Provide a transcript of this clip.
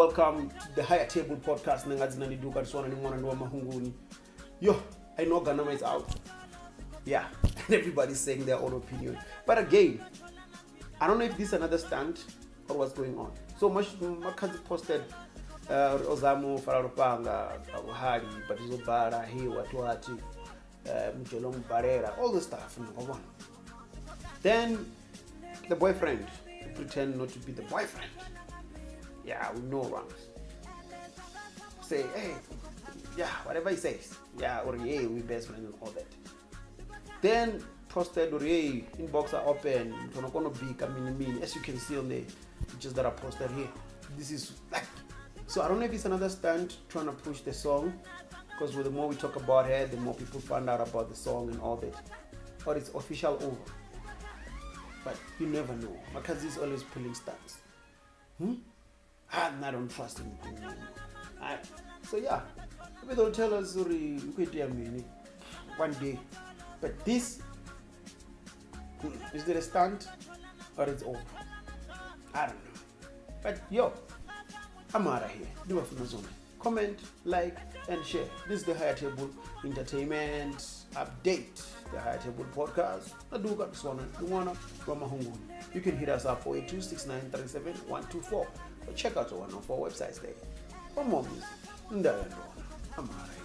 Welcome to the Higher Table Podcast. Yo, I know Ganama is out. Yeah, and everybody's saying their own opinion. But again, I don't know if this is another stunt or what's going on. So Makhadzi posted Ozamo Fararupanga, Abuhari, Batizobara, Watwati, Mjolong Barrera, all the stuff, number one. Then the boyfriend pretend not to be the boyfriend. Yeah, we know Lwams. Say, hey, yeah, whatever he says. Yeah, or yeah, we best friends and all that. Then posted or yeah, inbox are open. It's not gonna be as you can see on the pictures that are posted here. This is like, so I don't know if it's another stunt trying to push the song, because the more we talk about her, the more people find out about the song and all that. Or it's official over. But you never know. Makhadzi is always pulling stunts. I don't trust anything anymore. So yeah, maybe they'll tell us one day. But this, is it a stunt or it's over? I don't know. But yo, I'm out of here. Do a phone. Comment, like, and share. This is the Higher Table Entertainment Update. The Higher Table Podcast. You can hit us up 482-6937-124 or check out one of our websites there for more music. I'm out of here.